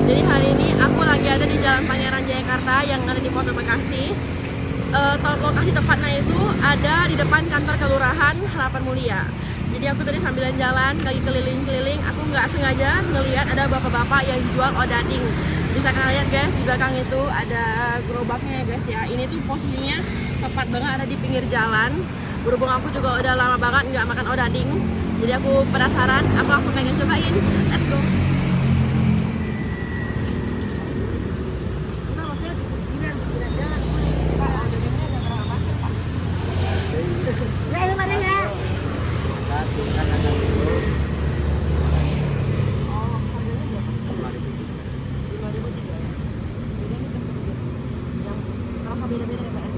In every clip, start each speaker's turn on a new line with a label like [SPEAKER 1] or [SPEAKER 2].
[SPEAKER 1] Jadi hari ini aku lagi ada di Jalan Pangeran Jayakarta yang ada di Kota Bekasi. Lokasi tepatnya itu ada di depan kantor kelurahan Harapan Mulia. Jadi aku tadi sambilan jalan, lagi keliling-keliling, aku nggak sengaja ngelihat ada bapak-bapak yang jual odading. Bisa kalian lihat guys, di belakang itu ada gerobaknya ya guys ya. Ini tuh posisinya tepat banget ada di pinggir jalan. Berhubung aku juga udah lama banget nggak makan odading, jadi aku penasaran, aku langsung pengen cobain. Let's go. Beda-beda ya Pak ya?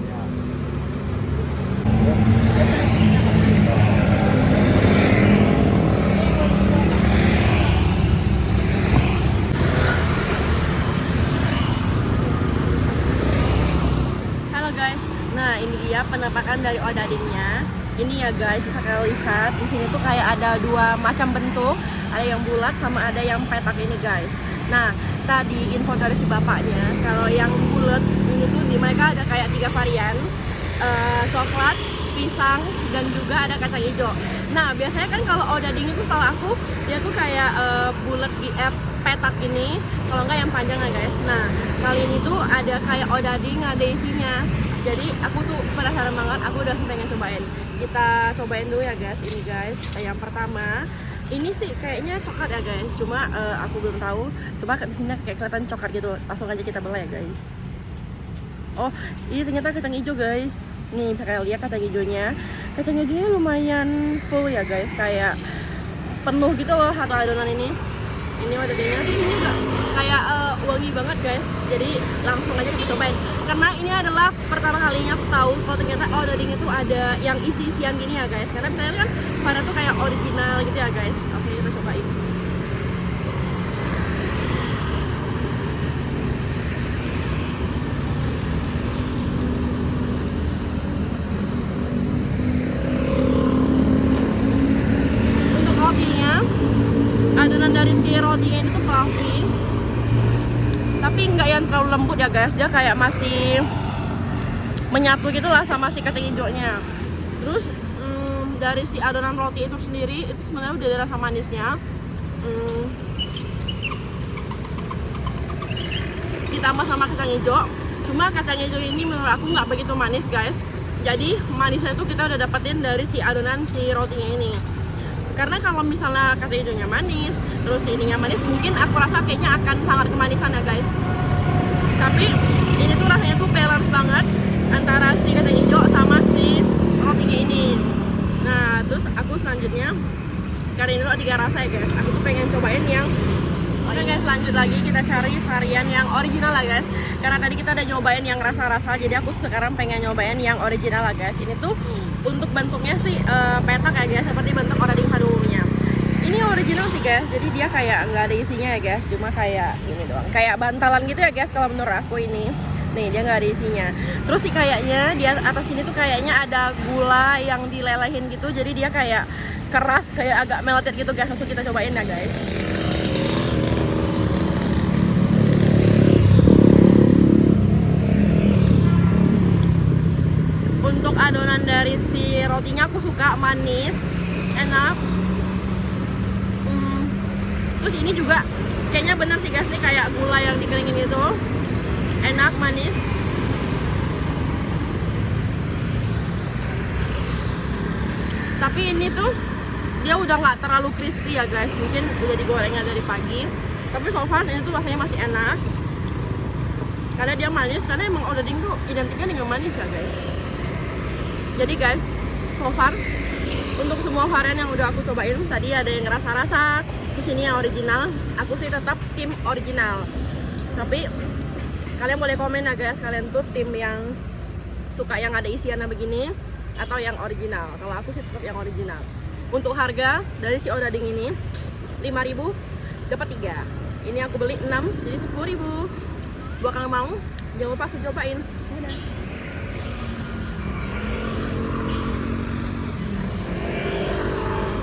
[SPEAKER 1] Halo guys, nah ini dia penampakan dari odadingnya. Ini ya guys, bisa kalian lihat di sini tuh kayak ada dua macam bentuk, ada yang bulat sama ada yang petak ini guys. Nah tadi info dari si bapaknya, kalau yang bulat ini tuh di mereka ada kayak 3 varian, coklat, pisang, dan juga ada kacang hijau. Nah biasanya kan kalau odading itu kalau aku dia tuh kayak bulat petak ini, kalau enggak yang panjang ya guys. Nah kali ini tuh ada kayak odading, ada isinya. Jadi aku tuh penasaran banget, aku udah pengen cobain. Kita cobain dulu ya guys, ini guys. Yang pertama, ini sih kayaknya coklat ya guys, cuma aku belum tahu. Coba di sini kayak kelihatan coklat gitu. Langsung aja kita belah ya guys. Oh, ini ternyata kacang hijau guys. Nih, bisa kalian lihat kacang hijaunya. Kacang hijaunya lumayan full ya guys, kayak penuh gitu loh satu adonan ini. Ini odadingnya tuh ini kayak wangi banget guys. Jadi langsung aja kita cobain. Karena ini adalah pertama kalinya aku tahu kalau ternyata odading itu ada yang isi-isian gini ya guys. Karena misalnya kan pada tuh kayak original gitu ya guys. Oke, kita cobain. Untuk rotinya, adonan dari si rotinya ini tuh fluffy, tapi nggak yang terlalu lembut ya guys, dia kayak masih menyatu gitu lah sama si kacang hijaunya. Terus dari si adonan roti itu sendiri itu sebenarnya udah ada rasa manisnya, ditambah sama kacang hijau. Cuma kacang hijau ini menurut aku nggak begitu manis guys, jadi manisnya itu kita udah dapetin dari si adonan si rotinya ini. Karena kalau misalnya kacang hijaunya manis, terus ininya manis, mungkin aku rasa kayaknya akan sangat kemanisan ya guys. Tapi ini tuh rasanya tuh balance banget antara si kacang hijau sama si rotinya ini. Nah terus aku selanjutnya, karena ini tuh 3 rasa ya guys, aku tuh pengen cobain yang oke guys, lanjut lagi kita cari varian yang original lah guys. Karena tadi kita udah nyobain yang rasa-rasa, jadi aku sekarang pengen nyobain yang original lah guys. Ini tuh untuk bentuknya sih petak ya guys, seperti bentuk odading pada umumnya. Ini original sih guys, jadi dia kayak nggak ada isinya ya guys, cuma kayak ini doang, kayak bantalan gitu ya guys kalau menurut aku ini. Nih dia nggak ada isinya. Terus sih kayaknya di atas ini tuh kayaknya ada gula yang dilelehin gitu, jadi dia kayak keras, kayak agak melted gitu guys. Langsung kita cobain ya guys. Untuk adonan dari si rotinya aku suka, manis, enak. Terus ini juga kayaknya bener sih guys, nih kayak gula yang dikeringin gitu, enak, manis. Tapi ini tuh dia udah nggak terlalu crispy ya guys, mungkin udah digorengnya dari pagi. Tapi so far ini tuh rasanya masih enak, karena dia manis, karena emang odading tuh identiknya dengan manis ya guys. Jadi guys, so far untuk semua varian yang udah aku cobain, tadi ada yang rasa-rasa, terus ini yang original, aku sih tetap tim original. Tapi kalian boleh komen ya guys, kalian tuh tim yang suka yang ada isiannya begini atau yang original. Kalau aku sih tetap yang original. Untuk harga dari si odading ini 5.000 dapat 3. Ini aku beli 6 jadi 10.000. Buat kalian mau, jangan lupa cobain. Udah.